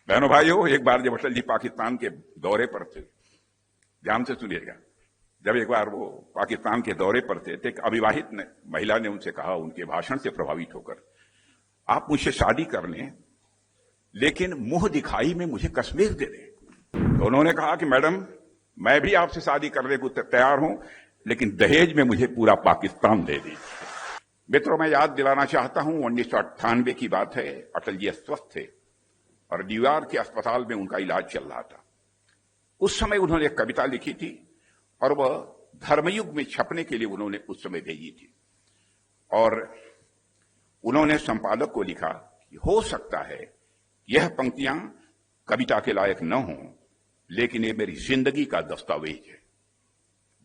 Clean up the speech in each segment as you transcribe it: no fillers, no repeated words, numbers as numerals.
बहनों भाइयों, एक बार जब अटल जी पाकिस्तान के दौरे पर थे, ध्यान से सुनिएगा, जब एक बार वो पाकिस्तान के दौरे पर थे तो एक अविवाहित महिला ने उनसे कहा, उनके भाषण से प्रभावित होकर, आप मुझसे शादी कर लें लेकिन मुंह दिखाई में मुझे कश्मीर दे दें। तो उन्होंने कहा कि मैडम, मैं भी आपसे शादी करने को तैयार हूं, लेकिन दहेज में मुझे पूरा पाकिस्तान दे दीजिए। मित्रों, मैं याद दिलाना चाहता हूं, 1998 की बात है। अटल जी अस्वस्थ थे और न्यूयॉर्क के अस्पताल में उनका इलाज चल रहा था। उस समय उन्होंने एक कविता लिखी थी और वह धर्मयुग में छपने के लिए उन्होंने उस समय भेजी थी। और उन्होंने संपादक को लिखा कि हो सकता है यह पंक्तियां कविता के लायक न हों, लेकिन ये मेरी जिंदगी का दस्तावेज है।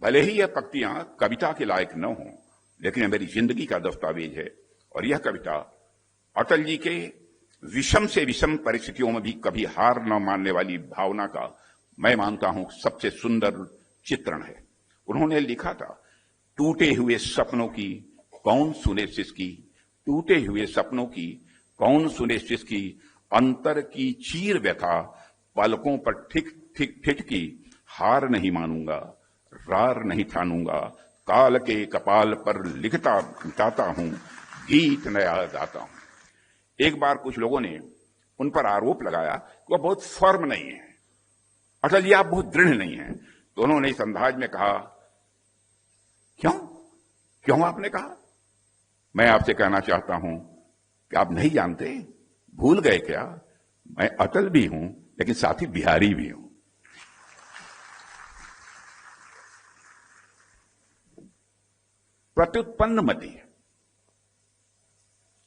भले ही यह पंक्तियां कविता के लायक न हों, लेकिन यह मेरी जिंदगी का दस्तावेज है। और यह कविता अटल जी के विषम से विषम परिस्थितियों में भी कभी हार न मानने वाली भावना का, मैं मानता हूं, सबसे सुंदर चित्रण है। उन्होंने लिखा था, टूटे हुए सपनों की कौन सुने सिसकी, टूटे हुए सपनों की कौन सुने सिसकी, अंतर की चीर व्यथा पलकों पर ठिक ठिक ठिठकी, हार नहीं मानूंगा, रार नहीं ठानूंगा, काल के कपाल पर लिखता मिटाता हूं, गीत नया गाता हूं। एक बार कुछ लोगों ने उन पर आरोप लगाया कि वह बहुत फर्म नहीं है, अटल जी आप बहुत दृढ़ नहीं हैं। तो उन्होंने इस अंदाज में कहा, क्यों आपने कहा? मैं आपसे कहना चाहता हूं कि आप नहीं जानते, भूल गए क्या, मैं अटल भी हूं लेकिन साथ ही बिहारी भी हूं। प्रत्युत्पन्न मति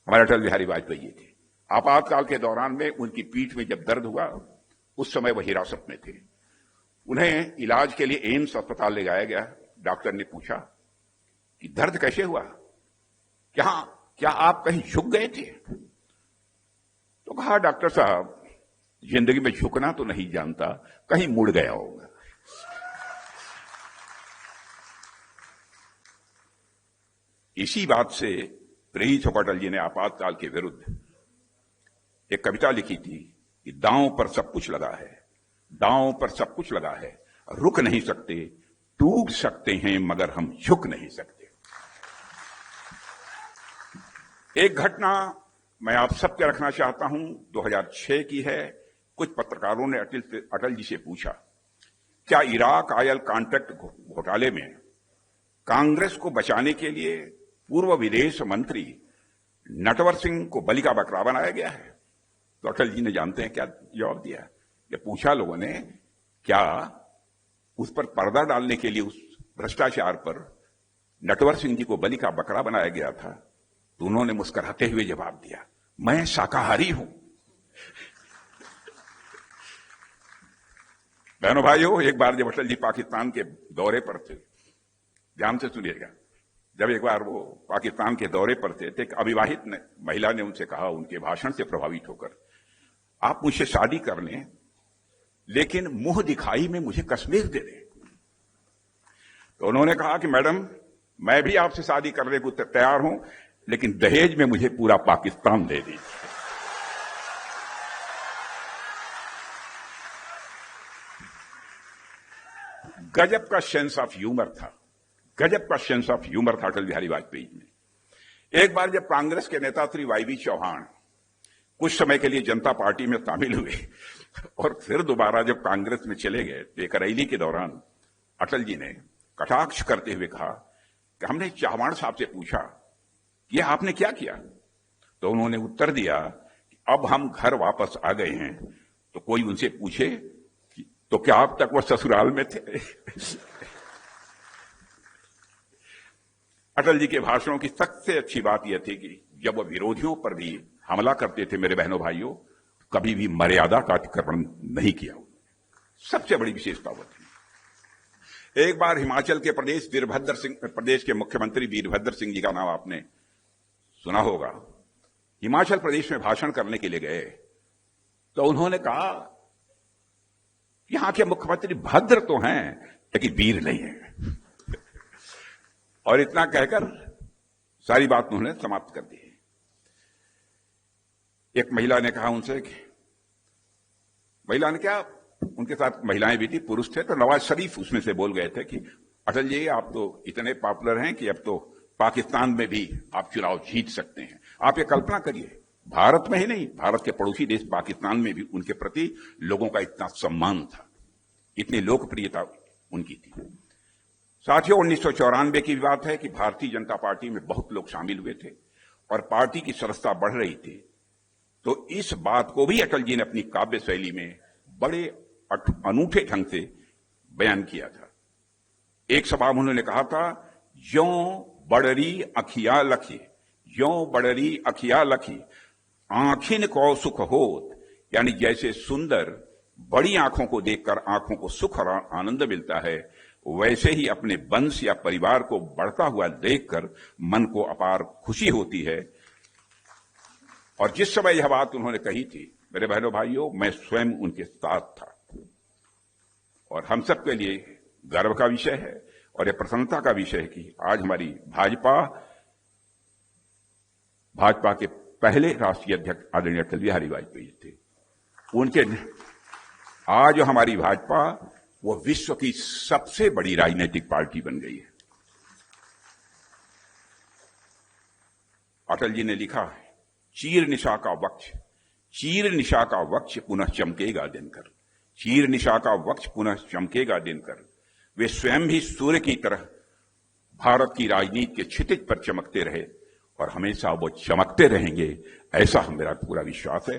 हमारे अटल बिहारी वाजपेयी थे। आपातकाल के दौरान में उनकी पीठ में जब दर्द हुआ, उस समय वह हिरासत में थे। उन्हें इलाज के लिए एम्स अस्पताल ले जाया गया। डॉक्टर ने पूछा कि दर्द कैसे हुआ, क्या आप कहीं झुक गए थे? तो कहा, डॉक्टर साहब, जिंदगी में झुकना तो नहीं जानता, कहीं मुड़ गया होगा। इसी बात से प्रेरित होकर अटल जी ने आपातकाल के विरुद्ध एक कविता लिखी थी कि दांव पर सब कुछ लगा है, दांव पर सब कुछ लगा है, रुक नहीं सकते, टूट सकते हैं मगर हम झुक नहीं सकते। एक घटना मैं आप सबके रखना चाहता हूं, 2006 की है। कुछ पत्रकारों ने अटल जी से पूछा, क्या इराक ऑयल कॉन्ट्रैक्ट घोटाले में कांग्रेस को बचाने के लिए पूर्व विदेश मंत्री नटवर सिंह को बलि का बकरा बनाया गया है? तो अटल जी ने जानते हैं क्या जवाब दिया? ये पूछा लोगों ने, क्या उस पर पर्दा डालने के लिए, उस भ्रष्टाचार पर नटवर सिंह जी को बलि का बकरा बनाया गया था? तो उन्होंने मुस्कुराते हुए जवाब दिया, मैं शाकाहारी हूं। बहनों भाइयों, एक बार जब अटल जी पाकिस्तान के दौरे पर थे, ध्यान से सुनिएगा, जब एक बार वो पाकिस्तान के दौरे पर थे तो एक अविवाहित महिला ने उनसे कहा, उनके भाषण से प्रभावित होकर, आप मुझसे शादी कर लें लेकिन मुंह दिखाई में मुझे कश्मीर दे दें। तो उन्होंने कहा कि मैडम, मैं भी आपसे शादी करने को तैयार हूं, लेकिन दहेज में मुझे पूरा पाकिस्तान दे दीजिए। गजब का सेंस ऑफ ह्यूमर था, गजब का सेंस ऑफ ह्यूमर था अटल बिहारी वाजपेयी में। एक बार जब कांग्रेस के नेता श्री वाई चौहान कुछ समय के लिए जनता पार्टी में शामिल हुए और फिर दोबारा जब कांग्रेस में चले गए, तो एक रैली के दौरान अटल जी ने कटाक्ष करते हुए कहा कि हमने चौहान साहब से पूछा, यह आपने क्या किया? तो उन्होंने उत्तर दिया कि अब हम घर वापस आ गए हैं, तो कोई उनसे पूछे तो क्या अब तक वह ससुराल में थे? अटल जी के भाषणों की सबसे अच्छी बात यह थी कि जब वह विरोधियों पर भी हमला करते थे, मेरे बहनों भाइयों, कभी भी मर्यादा का अतिक्रमण नहीं किया। सबसे बड़ी विशेषता वो थी। एक बार हिमाचल के प्रदेश के मुख्यमंत्री वीरभद्र सिंह जी का नाम आपने सुना होगा, हिमाचल प्रदेश में भाषण करने के लिए गए, तो उन्होंने कहा, यहां के मुख्यमंत्री भद्र तो हैं लेकिन वीर नहीं है। और इतना कहकर सारी बात उन्होंने समाप्त कर दी। एक महिला ने कहा उनसे कि महिला ने क्या, उनके साथ महिलाएं भी थी, पुरुष थे, तो नवाज शरीफ उसमें से बोल गए थे कि अटल जी आप तो इतने पॉपुलर हैं कि अब तो पाकिस्तान में भी आप चुनाव जीत सकते हैं। आप ये कल्पना करिए, भारत में ही नहीं, भारत के पड़ोसी देश पाकिस्तान में भी उनके प्रति लोगों का इतना सम्मान था, इतनी लोकप्रियता उनकी थी। साथियों, 1994 की बात है कि भारतीय जनता पार्टी में बहुत लोग शामिल हुए थे और पार्टी की सदस्यता बढ़ रही थी। तो इस बात को भी अटल जी ने अपनी काव्य शैली में बड़े अनूठे ढंग से बयान किया था। एक सभा में उन्होंने कहा था, ज्यों बड़री अखिया लखी, ज्यों बड़री अखिया लखी, आंखिन को सुख होत, यानी जैसे सुंदर बड़ी आंखों को देखकर आंखों को सुख और आनंद मिलता है, वैसे ही अपने वंश या परिवार को बढ़ता हुआ देखकर मन को अपार खुशी होती है। और जिस समय यह बात उन्होंने कही थी, मेरे बहनों भाइयों, मैं स्वयं उनके साथ था और हम सब के लिए गर्व का विषय है और यह प्रसन्नता का विषय है कि आज हमारी भाजपा के पहले राष्ट्रीय अध्यक्ष आदरणीय अटल बिहारी वाजपेयी थे। उनके आज हमारी भाजपा वो विश्व की सबसे बड़ी राजनीतिक पार्टी बन गई है। अटल जी ने लिखा है, चीर निशा का वक्ष, चीर निशा का वक्ष पुनः चमकेगा दिनकर, चीर निशा का वक्ष पुनः चमकेगा दिनकर। वे स्वयं भी सूर्य की तरह भारत की राजनीति के क्षितिज पर चमकते रहे और हमेशा वो चमकते रहेंगे, ऐसा मेरा पूरा विश्वास है।